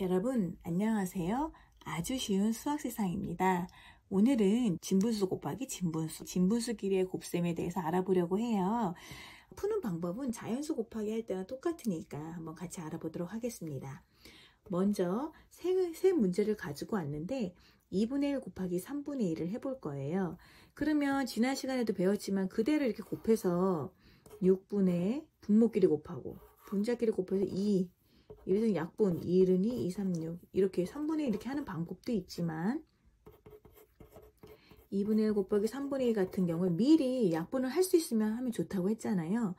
여러분 안녕하세요. 아주 쉬운 수학 세상입니다. 오늘은 진분수 곱하기 진분수끼리의 곱셈에 대해서 알아보려고 해요. 푸는 방법은 자연수 곱하기 할 때와 똑같으니까 한번 같이 알아보도록 하겠습니다. 먼저 세 문제를 가지고 왔는데 2분의 1 곱하기 3분의 1을 해볼 거예요. 그러면 지난 시간에도 배웠지만 그대로 이렇게 곱해서 6분의 분모끼리 곱하고 분자끼리 곱해서 2 이래서 약분 2는 2, 2, 3, 6 이렇게 3분의 1 이렇게 하는 방법도 있지만 2분의 1 곱하기 3분의 1 같은 경우에 미리 약분을 할 수 있으면 하면 좋다고 했잖아요.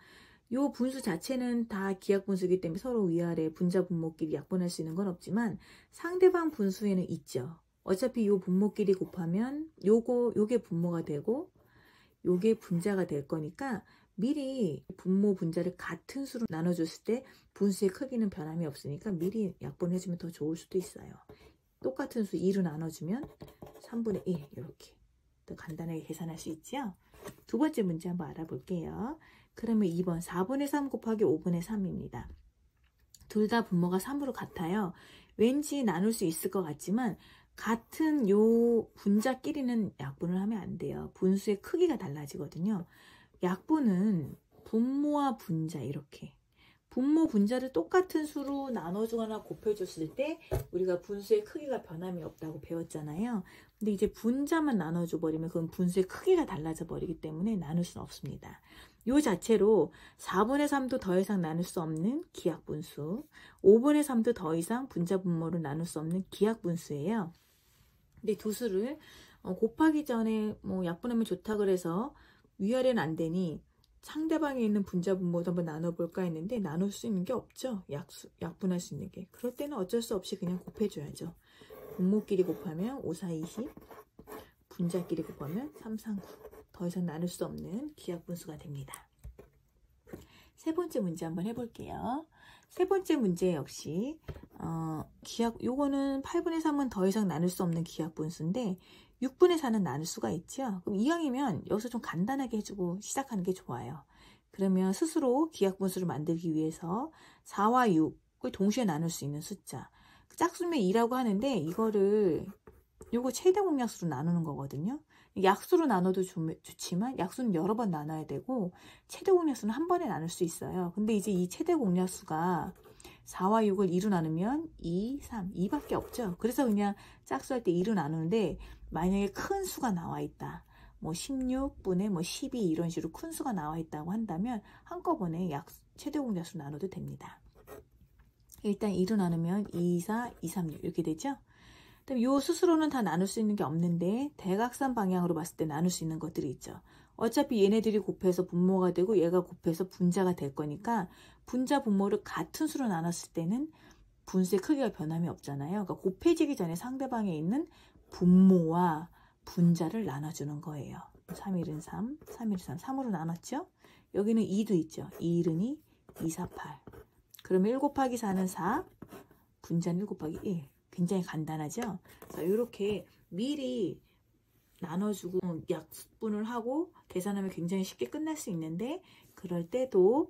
요 분수 자체는 다 기하분수이기 때문에 서로 위아래 분자 분모끼리 약분할 수 있는 건 없지만 상대방 분수에는 있죠. 어차피 요 분모끼리 곱하면 요게 분모가 되고 요게 분자가 될 거니까 미리 분모 분자를 같은 수로 나눠줬을 때 분수의 크기는 변함이 없으니까 미리 약분해주면 더 좋을 수도 있어요. 똑같은 수 2로 나눠주면 3분의 1 이렇게 더 간단하게 계산할 수 있죠. 두 번째 문제 한번 알아볼게요. 그러면 2번 4분의 3 곱하기 5분의 3입니다. 둘 다 분모가 3으로 같아요. 왠지 나눌 수 있을 것 같지만 같은 요 분자끼리는 약분을 하면 안 돼요. 분수의 크기가 달라지거든요. 약분은 분모와 분자 이렇게 분모 분자를 똑같은 수로 나눠주거나 곱해줬을 때 우리가 분수의 크기가 변함이 없다고 배웠잖아요. 근데 이제 분자만 나눠줘 버리면 그건 분수의 크기가 달라져 버리기 때문에 나눌 수는 없습니다. 요 자체로 4분의 3도 더 이상 나눌 수 없는 기하분수, 5분의 3도 더 이상 분자 분모를 나눌 수 없는 기하분수예요. 근데 두 수를 곱하기 전에 뭐 약분하면 좋다 그래서 위아래는 안 되니 상대방에 있는 분자 분모도 한번 나눠볼까 했는데 나눌 수 있는 게 없죠. 약분할 수 있는 게. 그럴 때는 어쩔 수 없이 그냥 곱해줘야죠. 분모끼리 곱하면 5, 4, 20 분자끼리 곱하면 3, 3, 9 더 이상 나눌 수 없는 기하분수가 됩니다. 세 번째 문제 한번 해볼게요. 세 번째 문제 역시 요거는 8분의 3은 더 이상 나눌 수 없는 기하분수인데 6분의 4는 나눌 수가 있죠. 그럼 이왕이면 여기서 좀 간단하게 해주고 시작하는 게 좋아요. 그러면 스스로 기하분수를 만들기 위해서 4와 6을 동시에 나눌 수 있는 숫자. 짝수면 2라고 하는데 이거를 요거 최대 공약수로 나누는 거거든요. 약수로 나눠도 좋지만 약수는 여러 번 나눠야 되고 최대 공약수는 한 번에 나눌 수 있어요. 근데 이제 이 최대 공약수가 4와 6을 2로 나누면 2, 3, 2밖에 없죠. 그래서 그냥 짝수할 때 2로 나누는데 만약에 큰 수가 나와 있다. 뭐 16분의 뭐 12 이런 식으로 큰 수가 나와 있다고 한다면 한꺼번에 최대 공약수 나눠도 됩니다. 일단 2로 나누면 2, 4, 2, 3, 6 이렇게 되죠. 요 스스로는 다 나눌 수 있는 게 없는데 대각선 방향으로 봤을 때 나눌 수 있는 것들이 있죠. 어차피 얘네들이 곱해서 분모가 되고 얘가 곱해서 분자가 될 거니까 분자 분모를 같은 수로 나눴을 때는 분수의 크기가 변함이 없잖아요. 그러니까 곱해지기 전에 상대방에 있는 분모와 분자를 나눠주는 거예요. 3, 1은 3, 3, 1은 3, 3으로 나눴죠. 여기는 2도 있죠. 2, 1은 2, 2, 4, 8. 그러면 1 곱하기 4는 4, 분자는 1 곱하기 1. 굉장히 간단하죠. 자, 이렇게 미리 나눠주고 약분을 하고 계산하면 굉장히 쉽게 끝날 수 있는데 그럴 때도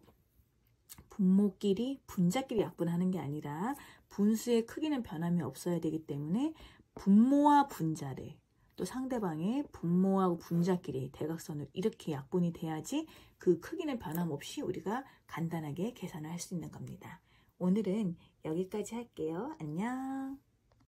분모끼리 분자끼리 약분하는 게 아니라 분수의 크기는 변함이 없어야 되기 때문에 분모와 분자를 또 상대방의 분모하고 분자끼리 대각선으로 이렇게 약분이 돼야지 그 크기는 변함없이 우리가 간단하게 계산을 할 수 있는 겁니다. 오늘은 여기까지 할게요. 안녕.